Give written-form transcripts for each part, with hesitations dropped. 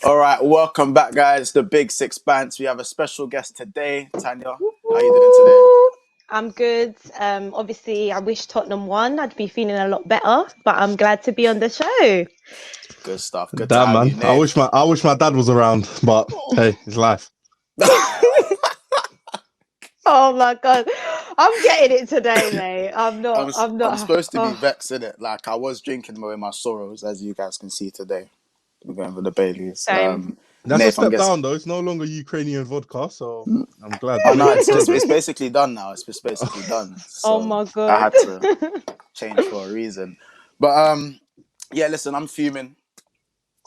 All right, welcome back, guys. The Big Six Bands. We have a special guest today, Tanya. How are you doing today? Woo! I'm good. Obviously, I wish Tottenham won. I'd be feeling a lot better, but I'm glad to be on the show. Good stuff. Good to Damn have man, you, I Nate. wish my dad was around, but hey, it's life. Oh my god, I'm getting it today, mate. I'm not. I'm I'm not. supposed to be Oh, vexed in it. Like I was drinking away my sorrows, as you guys can see today. We're going for the Baileys. same. That's a Nate, I'm step guessing. down though. It's no longer Ukrainian vodka, so I'm glad. Oh no, Making it's progress. basically done now. It's just basically done. Oh So my I god. had to change for a reason. But yeah. Listen, I'm fuming.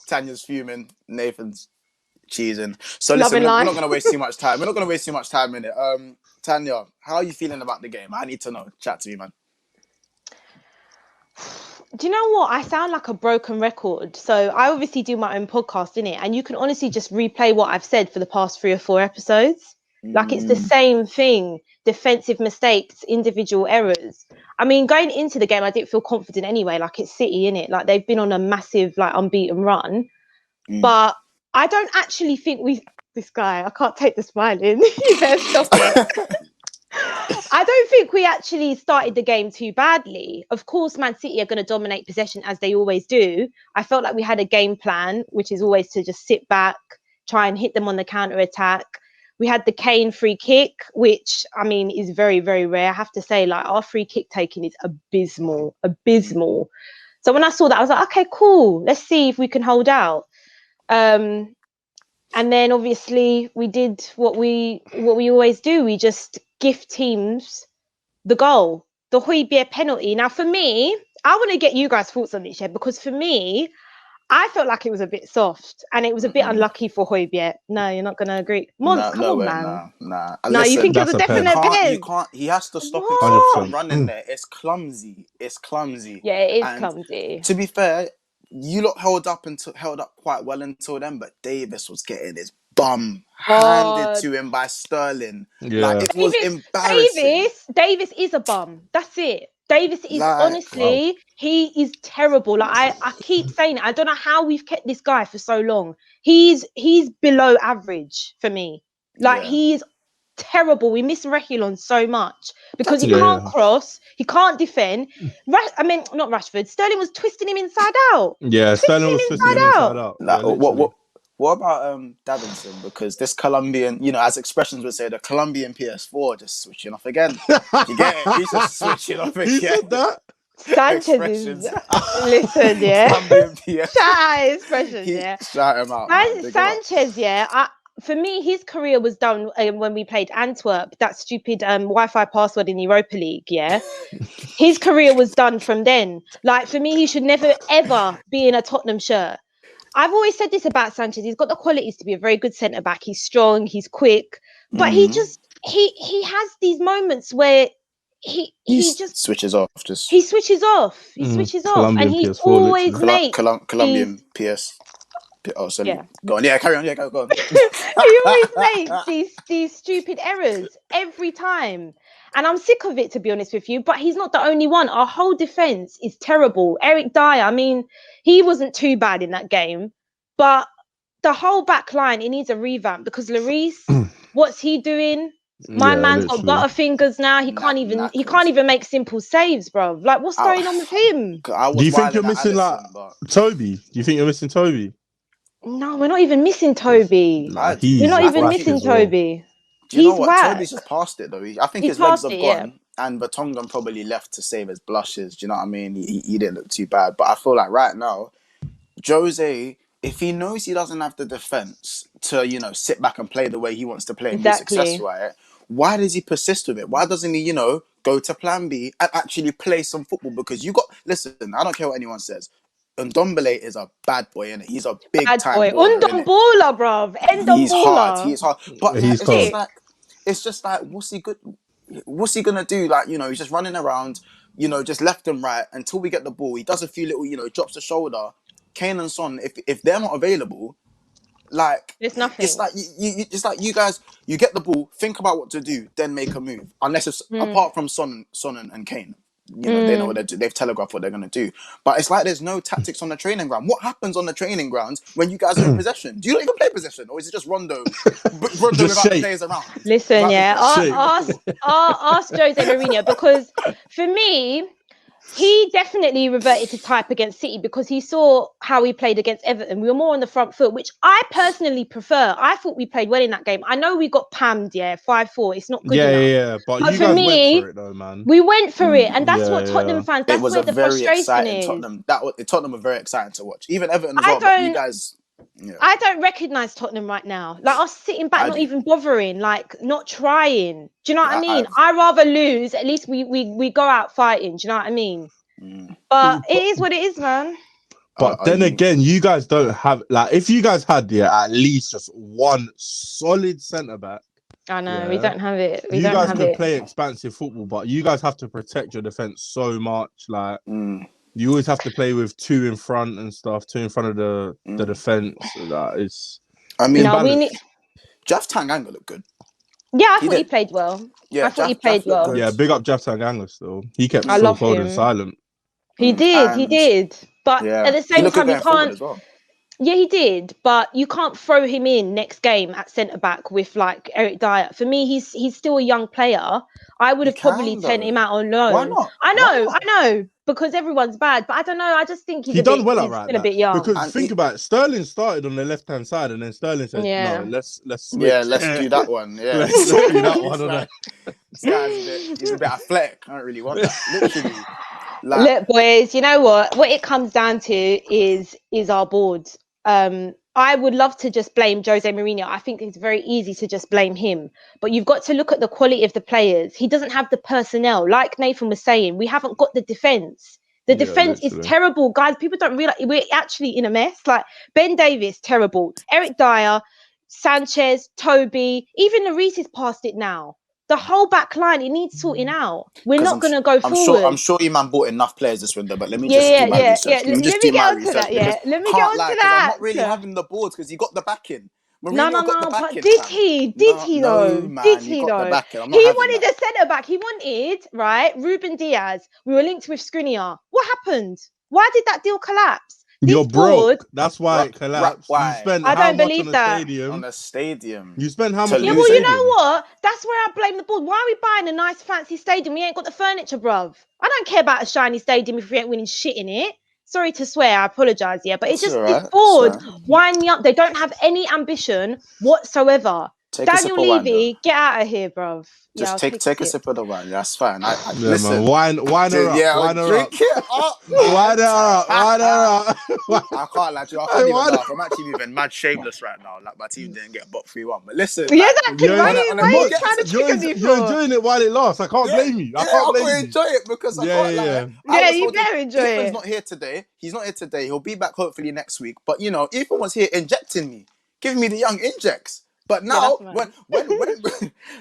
Tanya's fuming. Nathan's cheesing. So listen, Loving we're not life. going to waste too much time. We're not going to waste too much time in it. Tanya, how are you feeling about the game? I need to know. Chat to me, man. Do you know what? I sound like a broken record. So I obviously do my own podcast in it, and you can honestly just replay what I've said for the past 3 or 4 episodes. Like it's the Mm, same thing: defensive mistakes, individual errors. I mean, going into the game, I didn't feel confident anyway. Like it's City in it. Like they've been on a massive, like unbeaten run. mm. But I don't actually think we. This guy, I can't take the smiling. You better stop it. I don't think we actually started the game too badly. Of course, Man City are going to dominate possession as they always do. I felt like we had a game plan, which is always to just sit back, try and hit them on the counter attack. We had the Kane free kick, which I mean is very, very rare. I have to say, like our free kick taking is abysmal, abysmal. So when I saw that, I was like, okay, cool. Let's see if we can hold out. Um, and then obviously we did what we always do. We just gift teams the goal, the Højbjerg penalty. Now, for me, I want to get you guys' thoughts on this, yeah, because for me, I felt like it was a bit soft and it was a bit Mm-mm. unlucky for Højbjerg. No, you're not going to agree. Mons, No, come no on, way, man. nah. No, you think Listen, it was That's a a you pen, definite can't, you pen? can't. He has to stop himself from What? 100%. running there. It's clumsy. It's clumsy. Yeah, it is And clumsy. to be fair, you lot held up quite well until then. But Davis was getting his bum handed God. to him by Sterling. Like Yeah, it was Davis, embarrassing. Davis is a bum. That's it. Davis is Like wow. honestly, he is terrible. Like I keep saying it. I don't know how we've kept this guy for so long. He's below average for me. Like yeah. he is terrible. We miss Reguilon so much because That's he it. can't Yeah, cross, he can't defend. I mean, not Rashford. Sterling was twisting him inside out, yeah. twisting Sterling him was twisting him inside inside out. out. Like, Yeah, literally. what about Davinson? Because this Colombian, as expressions would say, the Colombian PS4 just switching off again. You get it? He's just switching off Who again. said that? Sanchez is Expressions. listen, yeah. Colombian Shout PS. out his expressions, He yeah. shout him out, man. Big him up. Sanchez, yeah. For me, his career was done when we played Antwerp. That stupid Wi-Fi password in Europa League, yeah. His career was done from then. Like for me, he should never ever be in a Tottenham shirt. I've always said this about Sanchez. He's got the qualities to be a very good centre back. He's strong. He's quick, but he Mm. just he has these moments where He he just switches off. Just he switches off. He switches off, and Colombian he PS4, always literally. makes these Colombian PS. Oh, sorry. yeah. Go on. Yeah, carry on. Yeah, go on. He always makes these stupid errors every time. And I'm sick of it, to be honest with you. But he's not the only one. Our whole defense is terrible. Eric Dyer, I mean, he wasn't too bad in that game, but the whole back line, it needs a revamp because Lloris, what's he doing? My Yeah, man's got literally. butterfingers now. He can't Knackered. even make simple saves, bro. Like, what's I, going on with him? I Do was you think you're wilding at missing like Allison, but Toby? Do you think you're missing Toby? No, we're not even missing Because Toby. nah, I, We're he's not I even think whack missing as well. Toby. do you know He's what? whack. Toby's just past it though. I think He's his legs past have it, yeah. gone, and Vertonghen probably left to save his blushes. Do you know what I mean? He didn't look too bad, but I feel like right now, Jose, if he knows he doesn't have the defense to sit back and play the way he wants to play and be Exactly. successful at it, why does he persist with it? Why doesn't he go to Plan B and actually play some football? Because listen, I don't care what anyone says. Ndombele is a bad boy, innit? He's a big Bad time boy. baller, innit? Undombula, bruv. He's hard. Endombola. He's hard. But like, He's cold. Shit. it's just like, what's he good? What's he gonna do? Like, he's just running around, just left and right until we get the ball. He does a few little, drops the shoulder. Kane and Son, if they're not available, like There's it's nothing. like it's like you guys, you get the ball, think about what to do, then make a move. Unless it's Mm. apart from Son and Kane. you know, they know what they've telegraphed what they're going to do. But it's like there's no tactics on the training ground. What happens on the training grounds when you guys are in possession? Do you not even play possession, or is it just Rondo, Rondo Just without the shape. players around? Listen, Shape. ask Jose Mourinho, because for me, he definitely reverted to type against City because he saw how we played against Everton. We were more on the front foot, which I personally prefer. I thought we played well in that game. I know we got pammed, 5-4. It's not good enough. Yeah. But you for guys me, went for it though, man. we went for it, and that's Yeah, what Tottenham yeah. fans. It That's was where a the very frustration exciting is. Tottenham were very exciting to watch. Even Everton as I well. But you don't- guys, yeah. I don't recognise Tottenham right now. Like us sitting back, I not do. even bothering, like not trying. Do you know what I mean? I've- I rather lose. At least we go out fighting. Do you know what I mean? But it is what it is, man. But then again, you guys don't have, like, if you guys had at least just one solid centre back. I know we don't have it. You guys could play expansive football, but you guys have to protect your defense so much. Like you always have to play with two in front and stuff, two in front of the defense. That is. I mean, imbalanced. Jeff Tanganga looked good. Yeah, I thought he played well. Yeah, I thought he played well. Yeah, big up Jeff Tanganga still. He kept I Phil love Foden him. silent. He did. But at the same time, you can't. As well. Yeah, he did, but you can't throw him in next game at centre back with like Eric Dyer. For me, he's still a young player. I would have probably sent him out on loan. Why not? I know, because everyone's bad, but I don't know. I just think he's done well he's right still a bit young. Because think about it, Sterling started on the left hand side, and then Sterling said, "No, let's switch. Yeah, let's do that one. Yeah, let's do that one." This guy's he's a bit athletic. I don't really want that. Literally. Look, boys, you know what? What it comes down to is our board. I would love to just blame Jose Mourinho. I think it's very easy to just blame him. But you've got to look at the quality of the players. He doesn't have the personnel. Like Nathan was saying, we haven't got the defence. The defence is terrible. Guys, people don't realise we're actually in a mess. Like Ben Davies, terrible. Eric Dyer, Sanchez, Toby, even Lloris is past it now. The whole back line, it needs sorting out. We're not going to go forward. I'm sure you man bought enough players this window, but let me just do my research. Let me get onto that. Let me get onto that. I'm not really having the boards because he got the backing. No, but did he? Did he though? He wanted a centre back. He wanted, right, Ruben Diaz. We were linked with Skriniar. What happened? Why did that deal collapse? You're broke. That's why it collapsed. You spent I don't believe that. On the stadium. You spent how much? Yeah, well, you know what? That's where I blame the board. Why are we buying a nice fancy stadium? We ain't got the furniture, bruv. I don't care about a shiny stadium if we ain't winning shit in it. Sorry to swear, I apologise, but it's just this board winding me up. They don't have any ambition whatsoever. Daniel Levy, get out of here, bruv. Just take a sip of the wine. That's fine. Listen, wine her up. Yeah, wine her drink up. it up. Wine her up. Wine her up. I can't lie to you. I can't even laugh. I'm actually even mad shameless right now. Like my team didn't get a bot 3-1. But listen, yeah, exactly. Why are you trying to trigger me for? You're enjoying it while it lasts. I can't blame you. I can't blame you. I enjoy it because I can't lie. Yeah, you better enjoy it. Ethan's not here today. He's not here today. He'll be back hopefully next week. But you know, Ethan was here injecting me, giving me the young injects. But now, when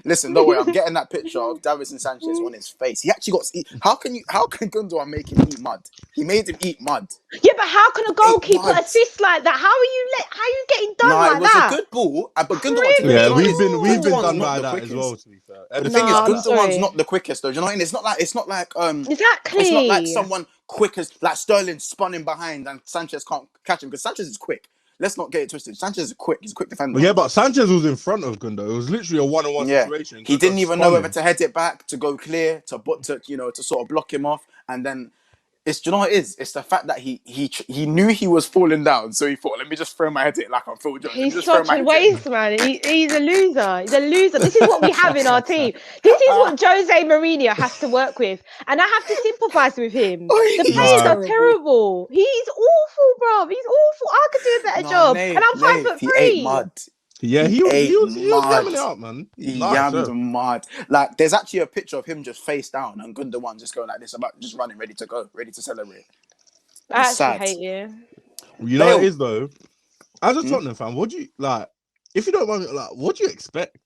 listen, don't worry, I'm getting that picture of Davinson Sanchez on his face. He actually got. How can Gundogan make him eat mud? He made him eat mud. Yeah, but how can a goalkeeper assist like that? How are you getting done like that? No, it was a good ball. But Gundogan, we've been done by that as well. To be fair, the thing is, Gundogan's not the quickest though. Do you know what I mean? It's not like exactly. It's not like someone quick as like Sterling spun in behind and Sanchez can't catch him because Sanchez is quick. Let's not get it twisted. Sanchez is quick. He's a quick defender. Yeah, but Sanchez was in front of Gundo. It was literally a one-on-one situation. He didn't even know whether to head it back, to go clear, to sort of block him off, and then do you know what it is? It's the fact that he knew he was falling down, so he thought, let me just throw my head in like I'm Phil Jones. He's such a waste, man. He's a loser. He's a loser. This is what we have in our team. This is what Jose Mourinho has to work with, and I have to sympathise with him. The players are terrible. He's awful, bro. He's awful. I could do a better job, and I'm 5'3". He ate mud. Yeah, he was yamming it up, man. He yammed mad. Like, there's actually a picture of him just face down and Gundogan just going like this, about just running, ready to go, ready to celebrate. I actually hate you. You know what it is though? As a Tottenham fan, what do you like? If you don't mind, like, what do you expect?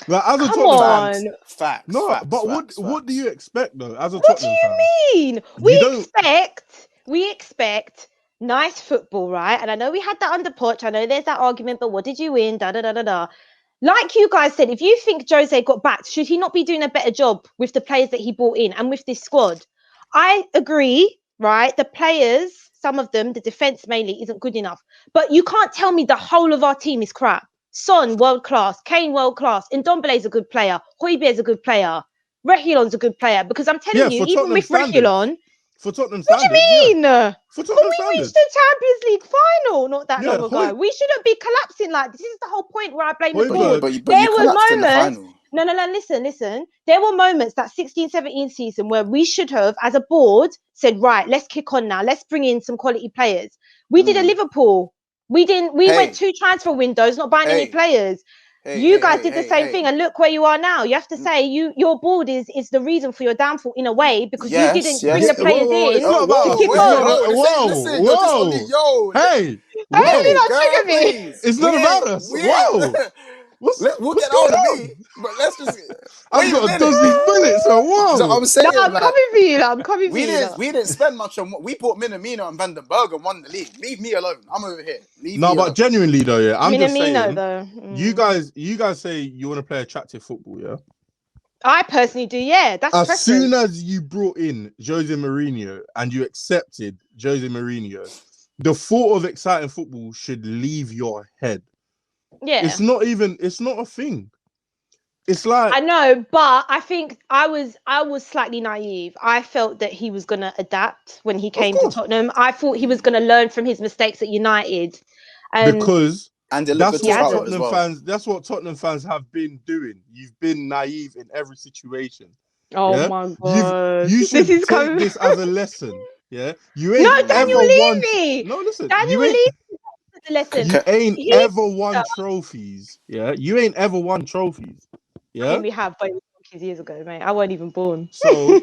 Like, as a Tottenham fan, facts. What do you expect though? As a what Tottenham do you fan? mean? We expect nice football, right? And I know we had that under Poch. I know there's that argument, but what did you win? Da da da da da. like you guys said, if you think Jose got backed, should he not be doing a better job with the players that he brought in and with this squad? I agree, right? The players, some of them, the defense mainly, isn't good enough. But you can't tell me the whole of our team is crap. Son, world class. Kane, world class. Ndombele's a good player. Højbjerg's a good player. Reguilon's a good player. Because I'm telling you, for even Tottenham with standards. Reguilon, For Tottenham what do standards, you mean? For When Tottenham we standards. reached the Champions League final not that Yeah, long ago, we shouldn't be collapsing like this. This is the whole point where I blame the Højbjerg- board. But you There were collapsed in the moments. final. No, listen. There were moments that 16-17 season where we should have, as a board, said, right, let's kick on now. Let's bring in some quality players. We did a Liverpool. We didn't. We went 2 transfer windows, not buying any players. You guys did the same thing, and look where you are now. You have to say your board is the reason for your downfall in a way, because you didn't bring the players in. It's not about to kick on. Whoa. Hey, Hey, do not girl, trigger me. please. It's not about us. Whoa. We'll what's get going out on? of me, but let's just. I've got to dodge these bullets, so whoa. So I'm saying, No, I'm coming for you. I'm coming for you. We didn't spend much on what we bought. Minamino and Van den Berg and won the league. Leave me alone. I'm over here. No, but genuinely though, yeah, I'm just saying. Though. You guys say you want to play attractive football, yeah. I personally do, yeah. That's as preference. soon as you brought in Jose Mourinho and you accepted Jose Mourinho, the thought of exciting football should leave your head. Yeah, it's not a thing. It's like, I know, but I think I was slightly naive. I felt that he was gonna adapt when he came to Tottenham. I thought he was gonna learn from his mistakes at United, because that's what Tottenham fans have been doing. You've been naive in every situation. Oh my god! You should take this as a lesson. Yeah, you ain't no, Daniel Levy. No, listen, Daniel Levy. The lesson. You ain't ever won trophies. Yeah, you ain't ever won trophies. Yeah, I mean, we have, but it was years ago, mate. I wasn't even born. So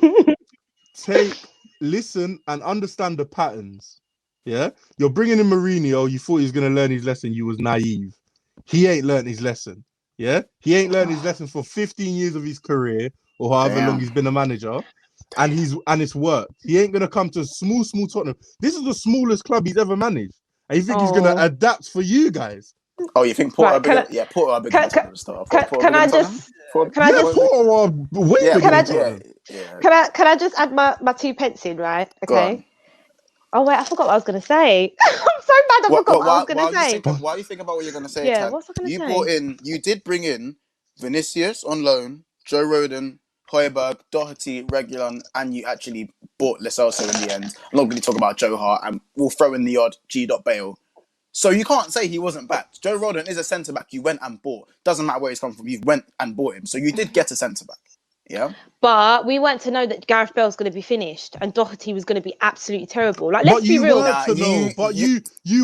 listen and understand the patterns. Yeah, you're bringing in Mourinho. You thought he was gonna learn his lesson. You was naive. He ain't learned his lesson. Yeah, he ain't learned his lesson for 15 years of his career or however long he's been a manager, and it's worked. He ain't gonna come to small Tottenham. This is the smallest club he's ever managed, and you think he's gonna adapt for you guys? Oh, you think Porto? Porto are bigger than Tottenham stuff. Can I just add my 2 pence in, right? Okay. Oh wait, I forgot what I was gonna say. I'm so mad. I forgot what I was gonna say. While you think about what you're gonna say, yeah, what's I gonna say? You did bring in Vinicius on loan, Joe Rodon, Højbjerg, Doherty, Reguilon, and you actually bought Lo Celso in the end. I'm not going to talk about Joe Hart, and we'll throw in the odd G. Bale. So you can't say he wasn't backed. Joe Rodon is a centre back you went and bought. Doesn't matter where he's come from. You went and bought him, so you did get a centre back. Yeah. But we weren't to know that Gareth Bale's going to be finished and Doherty was going to be absolutely terrible. Like, let's be real. You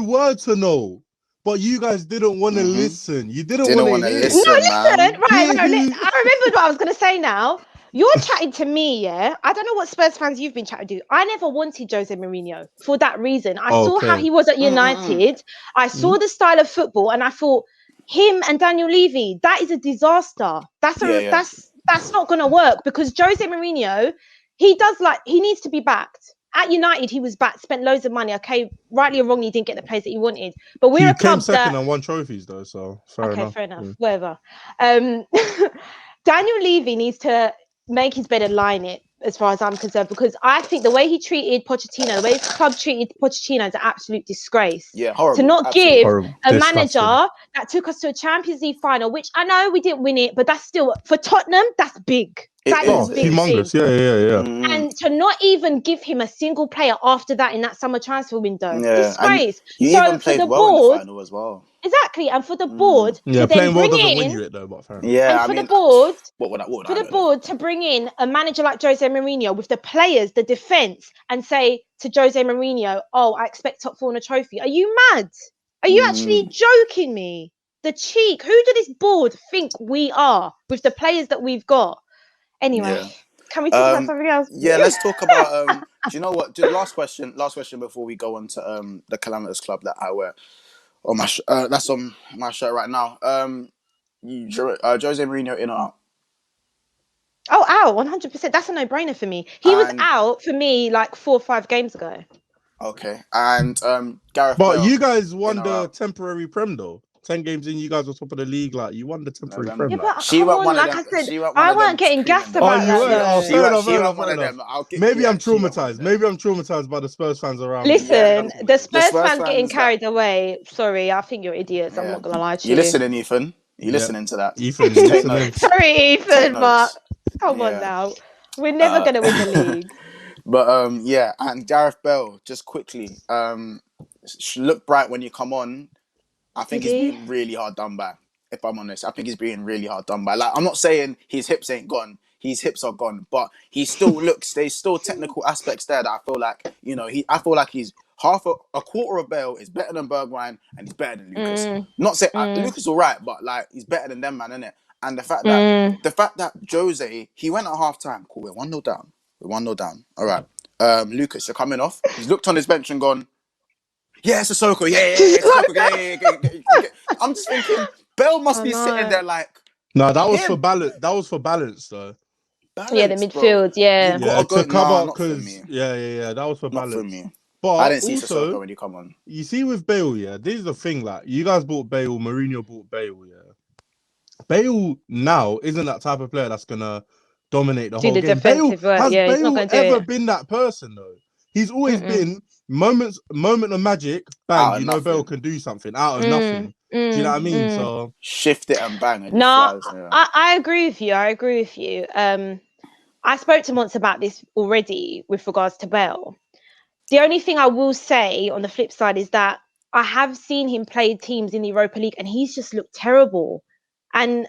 were to know. But you guys didn't want to listen. You didn't want to listen. No, listen. Right. I remembered what I was going to say now. You're chatting to me, yeah? I don't know what Spurs fans you've been chatting to. I never wanted Jose Mourinho for that reason. I saw how he was at United. I saw the style of football and I thought, him and Daniel Levy, that is a disaster. That's not going to work because Jose Mourinho, he needs to be backed. At United, he was backed, spent loads of money. Okay, rightly or wrongly, he didn't get the players that he wanted. But we're a club came second and won trophies, though, so fair enough. Whatever. Daniel Levy needs to make his bed and line it, as far as I'm concerned, because I think the way he treated Pochettino, the way his club treated Pochettino is an absolute disgrace. Yeah, horrible. To not give a Disgusting. manager that took us to a Champions League final, which I know we didn't win it, but that's still, for Tottenham, that's big. That is humongous. Yeah. And to not even give him a single player after that in that summer transfer window, disgrace. You even played in the final as well. Exactly, and for the board to then bring in, the board to bring in a manager like Jose Mourinho with the players, the defense, and say to Jose Mourinho, "Oh, I expect top 4 on a trophy." Are you mad? Are you actually joking me? The cheek. Who do this board think we are with the players that we've got? Anyway, can we talk about something else? Yeah, let's talk about. Do you know what? Last question before we go on to the Calamitous Club that I wear. On my that's on my shirt right now. Jose Mourinho in or out? Oh, out 100%. That's a no-brainer for me. He was out for me like 4 or 5 games ago. Okay, and Gareth. But Bale, you guys won the temporary Prem though. 10 games in, you guys were top of the league. Like, you won the temporary November. prem. Yeah, Like. but She come went on, one of like them. I said, She went one I of them weren't getting screaming gassed them. about you that weren't? Oh, though. fair enough, She fair went enough, one fair of enough. them. I'll get, Maybe I'm she went one of traumatized. them. Maybe I'm traumatized by the Spurs fans around me. Listen, Yeah, the the Spurs Spurs fans getting fans that. carried away. Sorry, I think you're idiots. I'm Yeah, not gonna lie to you you. listening, Ethan? You Yeah. listening to that? Ethan, Just you take listening? notes. Sorry, Take Ethan, but notes. come on Yeah. now. We're never gonna win the league. But yeah, and Gareth Bale, just quickly, look bright when you come on. I think Did he's he? being really hard done by. If I'm honest, I think he's being really hard done by. Like, I'm not saying his hips ain't gone. His hips are gone, but he still looks. There's still technical aspects there that I feel like, you know, I feel like he's a quarter of Bale is better than Bergwijn and he's better than Lucas. Not say Lucas all right, but like he's better than them, man, innit? And the fact that Jose, he went at half time. Cool, we're 1-0 down. We're 1-0 down. All right. Lucas, you're coming off. He's looked on his bench and gone, yeah, it's Sissoko. Yeah, it's Sissoko. Yeah. I'm just thinking, Bell must be sitting there like, No, that was for him. balance. That was for balance, though. Yeah, the Balance, bro. midfield. Yeah. You Yeah, gotta go. to cover Nah, not for because me. that was for Not for balance. me. I But didn't see Sissoko also, when you come on. you see with Bale, yeah, this is the thing. Like, you guys bought Bale, Mourinho bought Bale, yeah. Bale now isn't that type of player that's gonna dominate the Do whole the game. Bale defensive work. has Yeah, he's not Bale gonna do ever it. been that person though? He's always been moment of magic, bang. Out of You know Bale nothing. can do something out of nothing. Do you know what I mean? So Shift it and bang, and he No, flies. Yeah. I agree with you. I agree with you. I spoke to Mons about this already with regards to Bell. The only thing I will say on the flip side is that I have seen him play teams in the Europa League and he's just looked terrible. And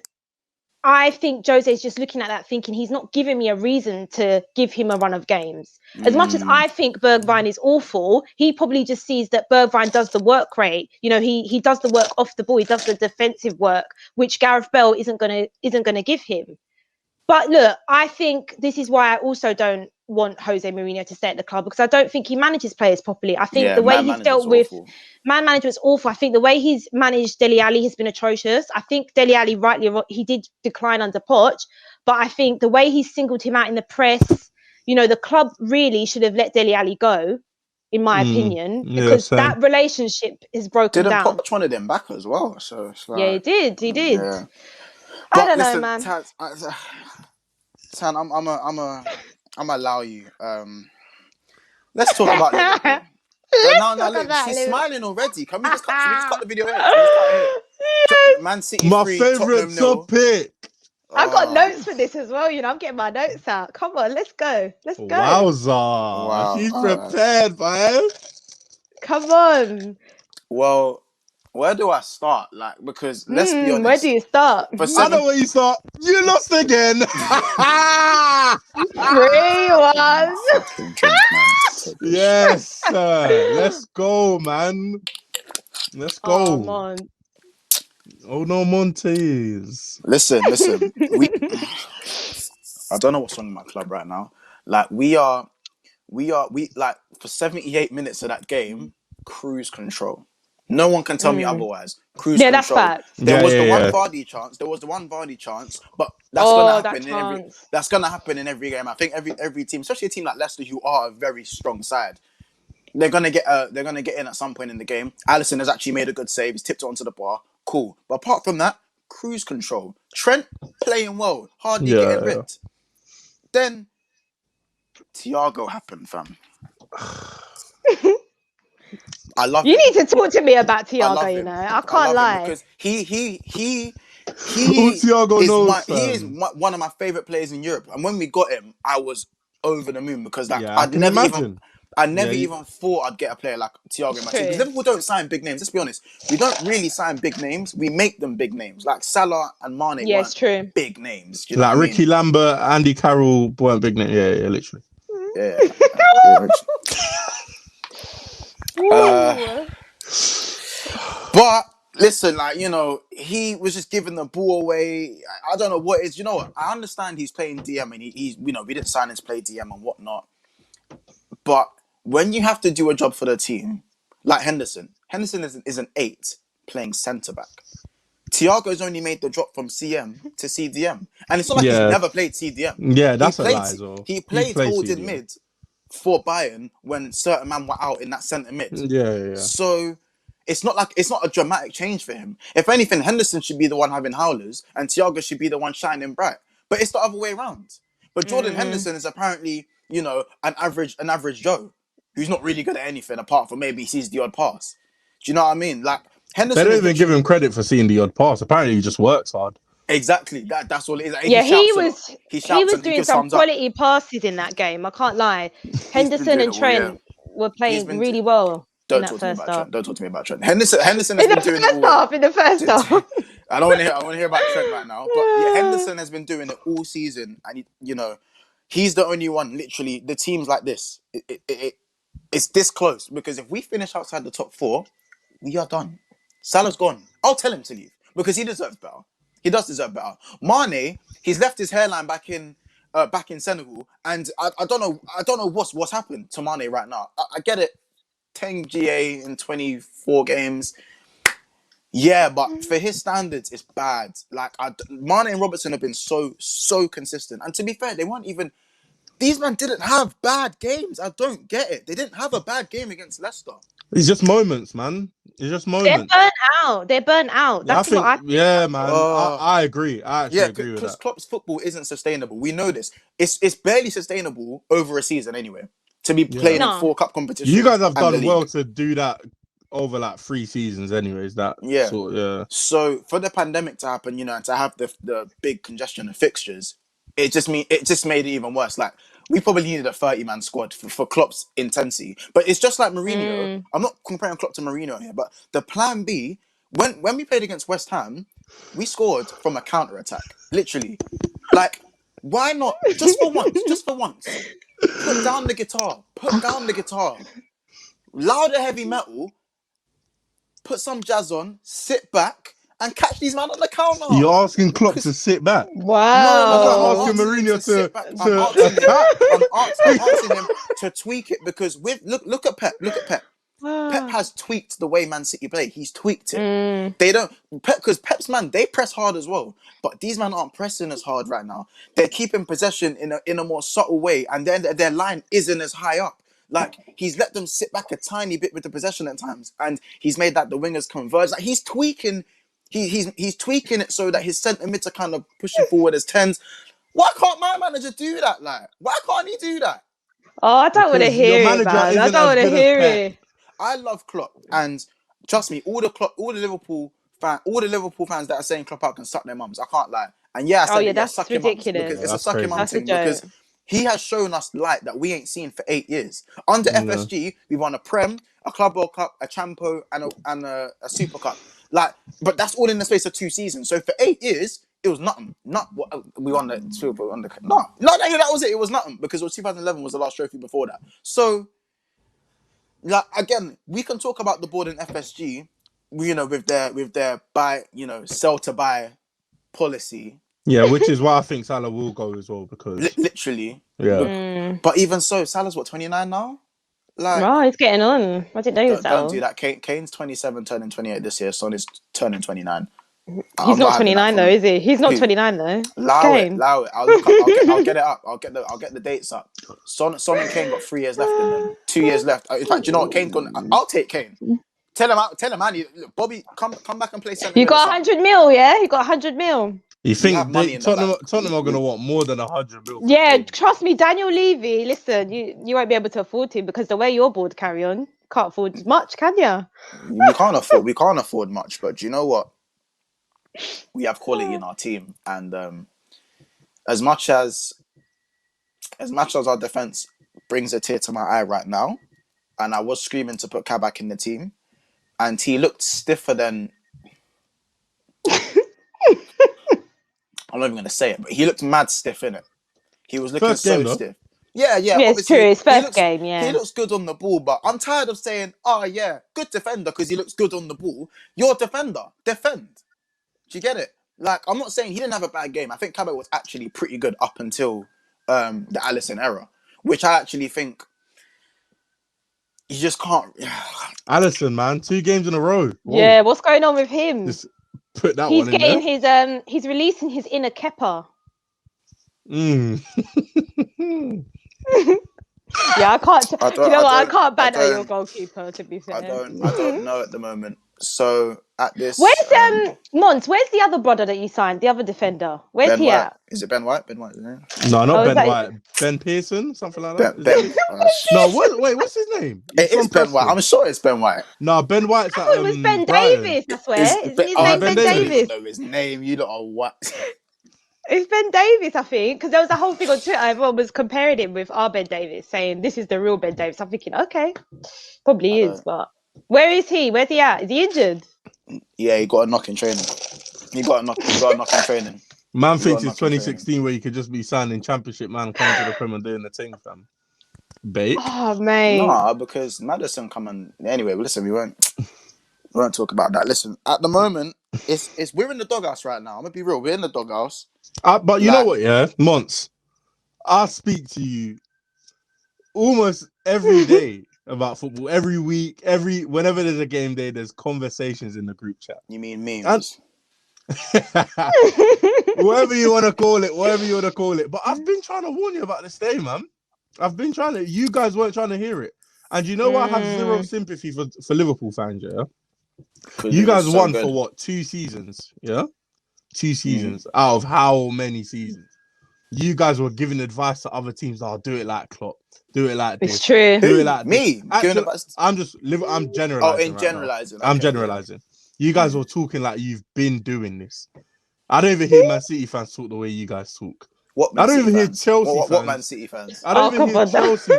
I think Jose's just looking at that thinking he's not giving me a reason to give him a run of games. As much as I think Bergwijn is awful, he probably just sees that Bergwijn does the work rate. You know, he does the work off the ball, he does the defensive work, which Gareth Bale isn't gonna give him. But look, I think this is why I also don't want Jose Mourinho to stay at the club because I don't think he manages players properly. I think Yeah, the way man he's management's dealt with awful. man management's awful. I think the way he's managed Dele Alli has been atrocious. I think Dele Alli, he did decline under Poch, but I think the way he singled him out in the press, you know, the club really should have let Dele Alli go, in my opinion, yeah, because same. that relationship is broken Didn't down. Poch one of them back as well? So it's Yeah, he like, did. He did. yeah. I But don't know, listen, man. Tan, I'm allow you. Let's talk about Liverpool. Let's No, talk look, about she's Liverpool. smiling already. Should we just cut the video here? Should we just cut it here? Yes. Man City My 3, favorite Tottenham 0. topic. I've got Oh, notes for this as well. You know, I'm getting my notes out. Come on, let's go. Let's go. Wowza. wow. She's prepared, man. Come on. Well, where do I start? Like, because let's be Where do honest. you start? For I know 7, where you start. You lost again. 3-1. take a drink, man. Take a shot. Yes, sir. Let's go, man. Let's Oh, go. man. Oh no, Montes. Listen. I don't know what's wrong with my club right now. Like, we like for 78 minutes of that game, cruise control. No one can tell me otherwise. Cruise Yeah, that's control. facts. There Yeah, was the yeah, one yeah. Vardy chance. But that's gonna Oh, that happen in every. chance. That's gonna happen in every game. I think every team, especially a team like Leicester, who are a very strong side, they're gonna get in at some point in the game. Alisson has actually made a good save. He's tipped it onto the bar. Cool. But apart from that, cruise control. Trent playing well, hardly getting Yeah. ripped. Then Thiago happened, fam. I love You him. need to talk to me about I love Thiago, you him. know. I I can't love him lie. because he Thiago knows, he is fam. one of my favorite players in Europe. And when we got him, I was over the moon because like Yeah, I can imagine. I never Yeah, even thought I'd get a player like Thiago in It's my team because true. Liverpool don't sign big names. Let's be honest, we don't really sign big names. We make them big names. Like Salah and Mane Yeah, it's weren't true. big names. Do you know Like what I Ricky mean? Lambert, Andy Carroll weren't big name. Yeah, literally. Yeah. Ooh. But listen, like, you know, he was just giving the ball away. I don't know what it is. You know what? I understand he's playing DM and he's, you know, we didn't sign him to play DM and whatnot. But when you have to do a job for the team, like Henderson is an 8 playing centre back. Thiago's only made the drop from CM to CDM. And it's not like he's Yeah. never played CDM. Yeah, that's a lie, though. He He's played played holding CDM. mid for Bayern when certain men were out in that centre mid. Yeah. So It's not a dramatic change for him. If anything, Henderson should be the one having howlers, and Thiago should be the one shining bright. But it's the other way around. But Jordan Henderson is apparently, an average Joe who's not really good at anything apart from maybe he sees the odd pass. Do you know what I mean? Like Henderson They don't is even give him credit for seeing the odd pass. Apparently, he just works hard. exactly that's all it is. Yeah, he was and doing gives some thumbs up. quality passes in that game. I can't lie. He's been Henderson doing and it all, Trent were playing really well in that first half. Don't talk to me about Trent. Henderson has been doing it all. In the first half. I don't want to hear about Trent right now. But yeah, Henderson has been doing it all season, and he's the only one. Literally, the teams like this, it's this close, because if we finish outside the top 4, we are done. Salah's gone. I'll tell him to leave because he deserves better. He does deserve better. Mane, he's left his hairline back in Senegal, and I don't know what's happened to Mane right now. I get it, 10 GA in 24 games. Yeah, but for his standards, it's bad. Like Mane and Robertson have been so consistent, and to be fair, they weren't even. These men didn't have bad games. I don't get it. They didn't have a bad game against Leicester. It's just moments, man. It's just moments. They're burnt out. That's what I think. Yeah, man. I agree. I actually agree with that. Because Klopp's football isn't sustainable. We know this. It's barely sustainable over a season anyway. To be playing in 4 cup competitions. You guys have done well to do that over like 3 seasons, anyways. So for the pandemic to happen, and to have the big congestion of fixtures, it just made it even worse. Like we probably needed a 30-man squad for Klopp's intensity. But it's just like Mourinho. I'm not comparing Klopp to Mourinho here, but the plan B, when we played against West Ham, we scored from a counter attack. Literally, like why not just for once? Put down the guitar. Louder heavy metal. Put some jazz on. Sit back and catch these men on the counter. You're asking Klopp to sit back? Wow. I'm asking Mourinho to I'm asking him to tweak it, because look at Pep. Pep has tweaked the way Man City play. He's tweaked it. They don't, because Pep's man, they press hard as well, but these men aren't pressing as hard right now. They're keeping possession in a more subtle way, and then their line isn't as high up. Like he's let them sit back a tiny bit with the possession at times, and he's made that the wingers converge. Like he's tweaking, he's tweaking it so that his centre mids are kind of pushing forward as 10s. Why can't my manager do that? Like why can't he do that? Oh, I don't want to hear it, man. I don't want to hear it. I love Klopp, and trust me, all the Liverpool fans that are saying Klopp out can suck their mums. I can't lie. And yeah, I said that's ridiculous. It's a sucking mum thing, because he has shown us light that we ain't seen for 8 years. Under FSG, we won a Prem, a Club World Cup, a Champo, and a Super Cup. Like, but that's all in the space of 2 seasons. So for 8 years, it was nothing. We won the Super. That was it. It was nothing, because it was 2011 was the last trophy before that. So. Like again, we can talk about the board in FSG, with their buy, sell to buy policy. Yeah, which is why I think Salah will go as well, because literally. Yeah. But even so, Salah's 29 now. Like, he's getting on. I didn't know that. Don't do that. Kane's 27, turning 28 this year. Son is turning 29. He's not 29 though, is he? He's not 29 though. Allow it. I'll look up. I'll get it up. I'll get the dates up. Son and Kane got 3 years left in them. 2 years left. In fact, do you know what? Kane's gone. I'll take Kane. Tell him, man. Bobby, come back and play centre. You got 100 mil, yeah? You got 100 mil. You think Tottenham are going to want more than 100 mil? Yeah, trust me, Daniel Levy. Listen, you won't be able to afford him, because the way your board carry on, can't afford much, can you? We can't afford much, but do you know what? We have quality in our team, and as much as our defense brings a tear to my eye right now, and I was screaming to put Kabak in the team, and he looked stiffer than I'm not even going to say it, but he looked mad stiff in it. He was looking stiff. Yeah. It's true. His first game, yeah. He looks good on the ball, but I'm tired of saying, good defender because he looks good on the ball. You're a defender. Defend. Do you get it? Like, I'm not saying he didn't have a bad game. I think Kabak was actually pretty good up until the Alisson era, which I actually think you just can't. Alisson, man, 2 games in a row. Whoa. Yeah, what's going on with him? Just put that one in there. He's releasing his inner Kepa. Yeah, I can't. I Do you know what? I can't I banter your don't, goalkeeper. To be fair. I don't know at the moment. So at this, Where's Mons? Where's the other brother that you signed? The other defender. Where's Ben he White. at? Is it Ben White? Ben White, isn't it? No, not Oh, is Ben that? White. Ben Pearson, something like Ben, that. Is Ben, it? No, wait, what's his name? He's it is from Ben White. Preston. I'm sure it's Ben White. No, Ben White's I at thought it was Ben Brighton. Davis. I swear, isn't his Is it name Ben Ben I don't Davis? even Davis? know his name. You lot are what? It's Ben Davis, I think, because there was a whole thing on Twitter. Everyone was comparing him with our Ben Davis, saying this is the real Ben Davis. I'm thinking, okay, probably is, but where is he? Where's he at? Is he injured? Yeah, he got a knock in training. He got a knock in training. Man He got thinks a it's knock in training. 2016 where you could just be signing championship man coming to the Premier and doing the thing, fam. Bait. Oh mate. Nah, because Madison come and anyway. Listen, we won't talk about that. Listen, at the moment, it's we're in the doghouse right now. I'm gonna be real. We're in the doghouse. But you know what, yeah, Mons, I speak to you almost every day about football. Every week, whenever there's a game day, there's conversations in the group chat. You mean memes? Whatever you want to call it. But I've been trying to warn you about this day, man. I've been trying to. You guys weren't trying to hear it. And you know what? I have zero sympathy for Liverpool fans, yeah? You guys won for what? 2 seasons, yeah? 2 seasons out of how many seasons? You guys were giving advice to other teams. Oh, do it like Klopp. Do it like this. It's true. Do it like me. this. Actually, I'm generalizing. Oh, in generalizing. I'm generalizing. Yeah. You guys were talking like you've been doing this. I don't even hear Man City fans talk the way you guys talk. I don't even hear Chelsea fans. What Man City fans? I don't even hear Chelsea.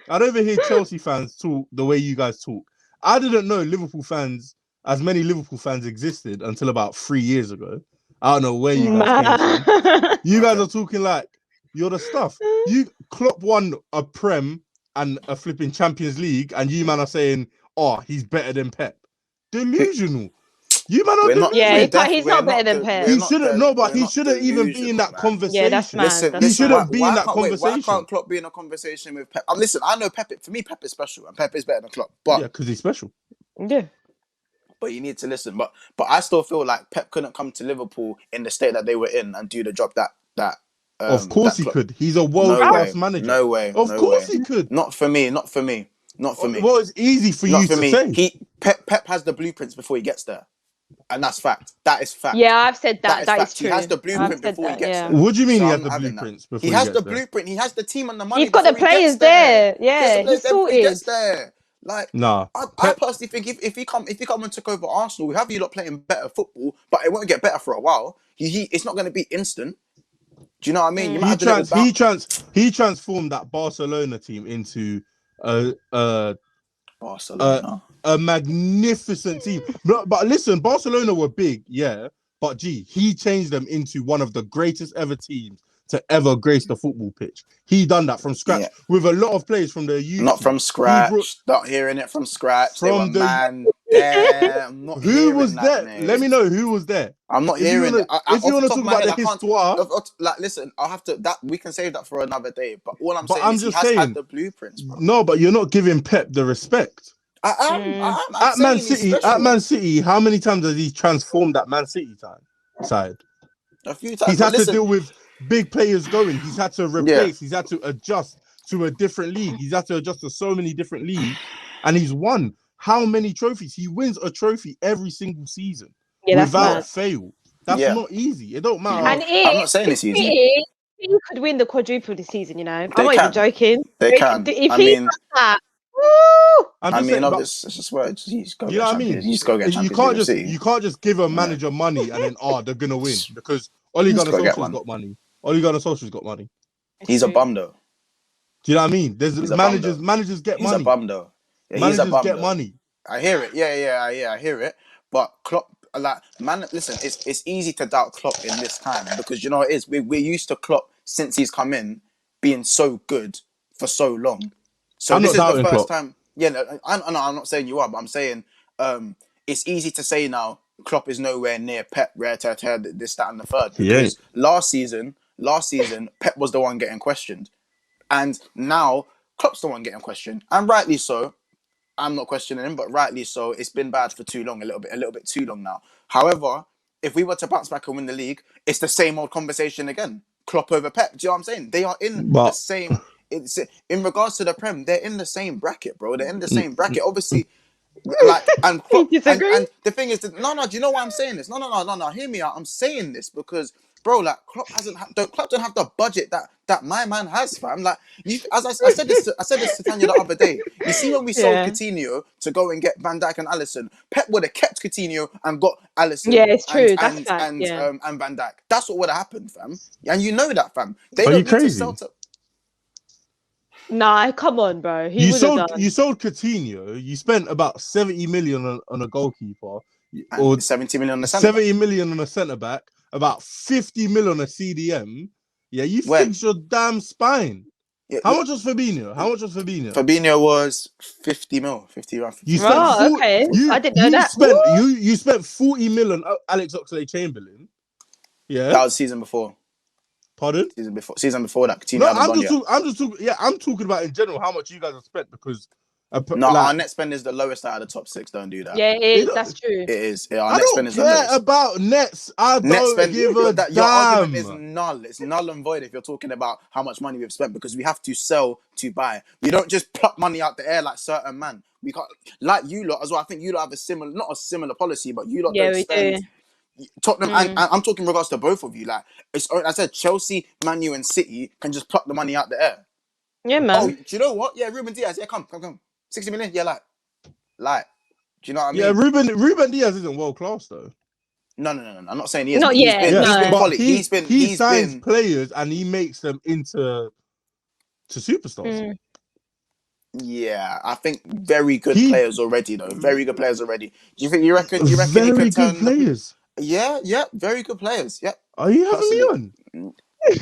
I don't even hear Chelsea fans talk the way you guys talk. I didn't know as many Liverpool fans existed until about 3 years ago. I don't know where you guys came from. You guys are talking like you're the stuff. Klopp won a Prem and a flipping Champions League, and you man are saying, "Oh, he's better than Pep." Delusional. You man are delusional. Yeah, he's not better than Pep. He shouldn't. No, but he shouldn't even be in that conversation. Yeah, that's mad. Listen, he shouldn't be in that conversation. Why can't Klopp be in a conversation with Pep? Listen, I know Pep. For me, Pep is special, and Pep is better than Klopp. But yeah, because he's special. Yeah. But you need to listen. But I still feel like Pep couldn't come to Liverpool in the state that they were in and do the job that. Of course he could. He's a world-class manager. No way. Of course he could. Not for me. Well, it's easy for you to say. Pep has the blueprints before he gets there. And that's fact. That is fact. Yeah, I've said that. That is true. He has the blueprint before he gets there. What do you mean he has the blueprints before he has the blueprint? He has the team and the money. He's got the players there. Yeah, he's sorted. He gets there. Like, nah, I personally think if he come and took over Arsenal, we have you lot playing better football, but it won't get better for a while. It's not going to be instant. Do you know what I mean? You might he transformed that Barcelona team into Barcelona. A magnificent team. But listen, Barcelona were big, yeah. But he changed them into one of the greatest ever teams to ever grace the football pitch. He done that from scratch with a lot of players from the youth. Not from scratch. Not hearing it from scratch. From the man there. I'm not who was there? Let me know who was there. I'm not hearing it. If you want to talk about the histoire, like, listen, I'll have to. That we can save that for another day. But all I'm saying is he has had the blueprints. Bro. No, but you're not giving Pep the respect. At Man City, how many times has he transformed that Man City side? A few times. He's had to deal with big players going. He's had to replace. He's had to adjust to a different league. He's had to adjust to so many different leagues, and he's won how many trophies? He wins a trophy every single season without fail. That's not easy. It don't matter. And I'm not saying it's easy. He could win the quadruple this season. You know, I'm not even joking. They can. If he does that. It's just where he's got. You know what I mean? He's got to get Champions League. You can't just give a manager money and then they're gonna win because Ole Gunnar Solskjaer's got money. Ole Gunnar Solskjaer's got money. He's a bum though. Do you know what I mean? There's managers get money. He's a bum though. Managers get money. I hear it. Yeah. I hear it. But Klopp, listen, it's easy to doubt Klopp in this time because you know it is. We're used to Klopp since he's come in being so good for so long. So this is the first time. Yeah, no, I'm not saying you are, but I'm saying it's easy to say now Klopp is nowhere near Pep, this, that, and the third. Because last season, Pep was the one getting questioned. And now Klopp's the one getting questioned. And rightly so. I'm not questioning him, but rightly so. It's been bad for too long, a little bit too long now. However, if we were to bounce back and win the league, it's the same old conversation again. Klopp over Pep. Do you know what I'm saying? They are in the same... it's in regards to the Prem, they're in the same bracket, bro. They're in the same bracket. Obviously, like and You disagree? and the thing is that no, do you know why I'm saying this? No, hear me out. I'm saying this because, bro, like Klopp don't have the budget that my man has, fam. Like you, as I said this to Tanya the other day. You see when we sold Yeah. Coutinho to go and get Van Dijk and Alisson, Pep would have kept Coutinho and got Alisson Yeah, it's true. That's fact. and Van Dijk. That's what would have happened, fam. And you know that, fam. They Are don't you need to crazy? sell to. Nah, come on, bro. He You would have sold done. you sold Coutinho. You spent about 70 million on a goalkeeper, or And 70 million on the centre. 70 million on a centre back, about 50 million on a CDM. Yeah, you When? fixed your damn spine. Yeah, How much was Fabinho? How much was Fabinho? Fabinho was 50 mil, 50 around 50 You mil. spent Oh, 40, okay. you, I didn't know you that. Spent, Ooh. you spent 40 million on Alex Oxlade-Chamberlain. Yeah. That was season before. Pardon? Season before that. Coutinho No, hadn't gone yet. I'm just talking. Yeah, I'm talking about in general how much you guys have spent because. No, like, our net spend is the lowest out of the top 6. Don't do that. Yeah, it is. That's true. It is. Yeah, our I net spend don't is the care lowest. about nets. I Net don't spend, give a your argument damn. is null. It's null and void if you're talking about how much money we've spent because we have to sell to buy. We don't just pluck money out the air like certain man. We can't, like you lot as well. I think you lot have a similar, not a similar policy, but you lot Yeah, don't we spend. do. Tottenham, and I'm talking in regards to both of you. Like I said, Chelsea, Man U, and City can just pluck the money out the air. Yeah, man. Oh, do you know what? Yeah, Ruben Diaz. Yeah, come. 60 million. Yeah, like. Do you know what I mean? Yeah, Ruben Diaz isn't world class though. No. I'm not saying he is. Not yet, He's no. been But quality. he signs players and he makes them into superstars. Yeah, I think very good players already though. Very good players already. Do you reckon Very he could good turn players. Yeah, very good players. Yeah. Are you having me on?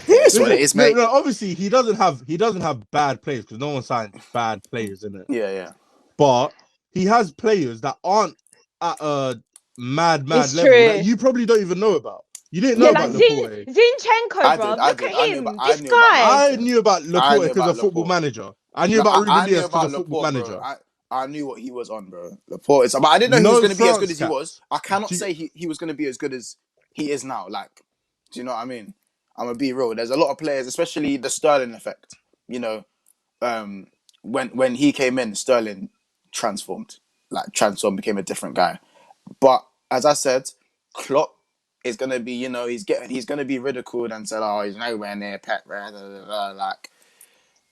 That's what it is, mate. No, obviously he doesn't have bad players because no one signs bad players in it. Yeah. But he has players that aren't at a mad It's level true. that you probably don't even know about. You didn't know about Laporte. Zinchenko, bro. Look at him. This guy. I knew about Laporte because of Football Manager. I knew about Ruben Diaz because of Football Manager. I knew what he was on, bro. Laporte is, but I didn't know he was going to be as good as he was. I cannot say he was going to be as good as he is now. Like, do you know what I mean? I'm gonna be real. There's a lot of players, especially the Sterling effect. You know, when he came in, Sterling transformed, became a different guy. But as I said, Klopp is gonna be, he's gonna be ridiculed and said, "Oh, he's nowhere near Pep." Like,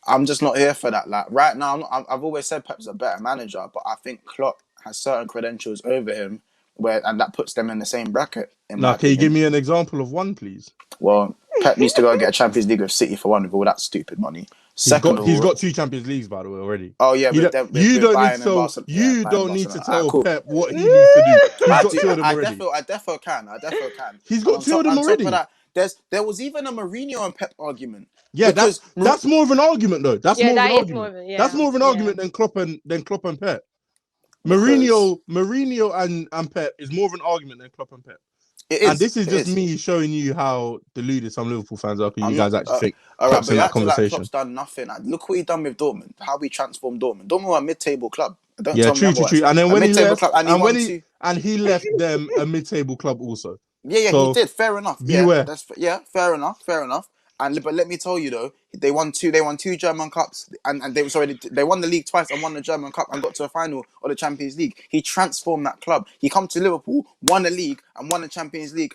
I'm just not here for that. Like right now, I've always said Pep's a better manager, but I think Klopp has certain credentials over him, and that puts them in the same bracket. Now, can you give me an example of one, please? Well, Pep needs to go and get a Champions League with City for one with all that stupid money. He's got 2 Champions Leagues, by the way, already. Oh yeah, you don't need to tell Pep what he needs to do. He's got 2 of them already. I defo can. He's got 2 of them already. There was even a Mourinho and Pep argument. Yeah, that's more of an argument though. That's more of an argument. That's more of an argument than Klopp and Pep. Mourinho and Pep is more of an argument than Klopp and Pep. And this is just me showing you how deluded some Liverpool fans are. You guys actually think Klopp's in that conversation. Klopp's done nothing. Look what he done with Dortmund. How we transformed Dortmund. Dortmund were a mid-table club. True. And then when he left them a mid-table club also. Yeah, he did. Fair enough. Beware. Fair enough. But let me tell you though, they won 2 German Cups, and they won the league twice and won the German Cup and got to a final of the Champions League. He transformed that club. He come to Liverpool, won the league and won the Champions League.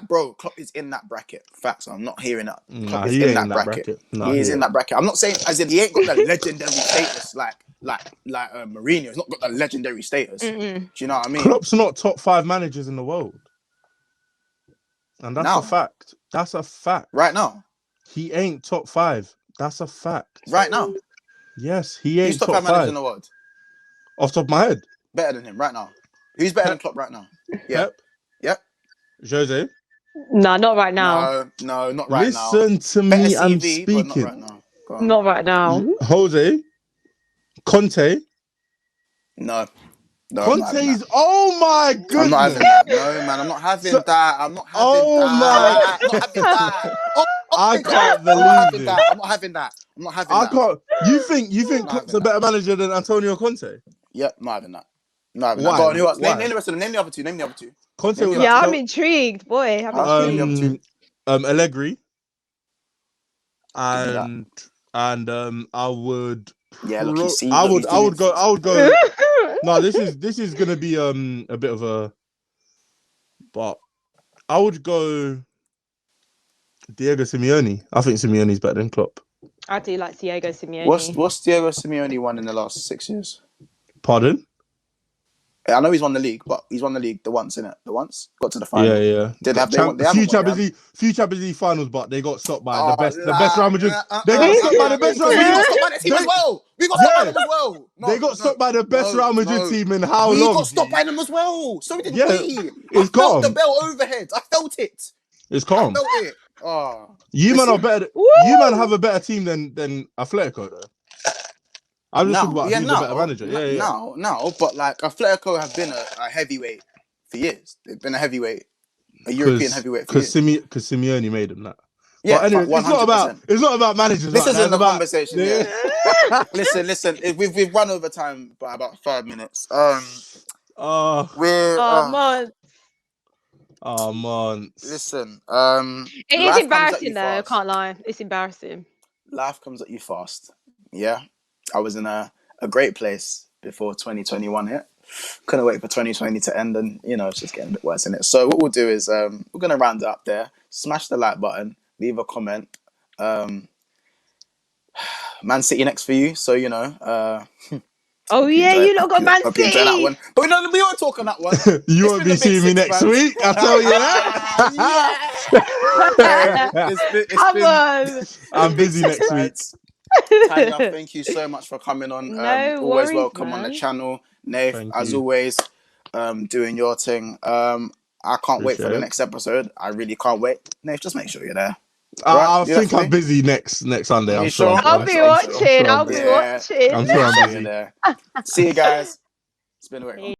Bro, Klopp is in that bracket. Facts. I'm not hearing that. Klopp is in that bracket. He is in that bracket. I'm not saying as in he ain't got the legendary status like Mourinho. He's not got the legendary status. Do you know what I mean? Klopp's not top 5 managers in the world. And that's a fact. That's a fact. Right now. He ain't top 5. That's a fact. Right now. Yes, he ain't Who's top 5 managers in the world? Off the top of my head. Better than him right now. Who's better than Klopp right now? Yeah. Pep. Yep. Jose. No, not right now. No, not right now. Listen to me, I'm CV, speaking. But not right now. Go on. Not right now. Jose. Conte. No. Conte's. Oh my goodness! I'm not having that. No, man, I'm not having that. I'm not having that. I'm not having that. I can't believe it. I'm not having that. I can't. You think Klopp's a better manager than Antonio Conte? Yep, not having that. Why? Go on, who else? Name the rest of them. Name the other two. Conte was I'm intrigued, boy. Allegri. and I would. Yeah, look, you see, I look, would. he's I would doing- go. I would go. No, this is gonna be a bit of a. But I would go Diego Simeone. I think Simeone's better than Klopp. I do like Diego Simeone. What's Diego Simeone won in the last 6 years? Pardon? I know he's won the league, but he's won the league the once, innit? The once got to the final. Yeah. Did they have? They few haven't won, Champions League finals, but they got stopped by the best Real Madrid. They They got stopped by the best Real We Madrid. got stopped by the team as well. We got stopped by them as well. No, They got stopped by the best Real Madrid team in how we long? We got stopped by them as well. So did Yeah, we. it's I felt calm. the bell overhead. I felt it. It's calm. I felt it. Oh, You man are better. You man have a better team than Atletico though. I'm just talking about who's the better manager. Yeah. Now, but like Atletico have been a heavyweight for years. They've been a heavyweight, a European heavyweight for years. Because Simeone made them that. Yeah, but anyway, 100%. it's not about managers. This like isn't that. the conversation. Yeah. listen. We've run over time by about 5 minutes. Man. Listen. It is embarrassing though. I can't lie. It's embarrassing. Life comes at you fast. Yeah. I was in a great place before 2021 hit. Couldn't wait for 2020 to end, and it's just getting a bit worse in it. So what we'll do is we're gonna round it up there. Smash the like button, leave a comment. Man City next for you, so oh yeah, you lot got Man City. That one. But we won't talk on that one. You won't be seeing me next week. I tell you that. I'm busy next week. Tanya, thank you so much for coming on. Always welcome on the channel. Nath, as always, doing your thing. I can't wait for the next episode. I really can't wait. Nath, just make sure you're there. I think I'm busy next Sunday. I'm sure. I'll be watching. I'll be watching. I'm sure I'm busy. See you guys. It's been a great one.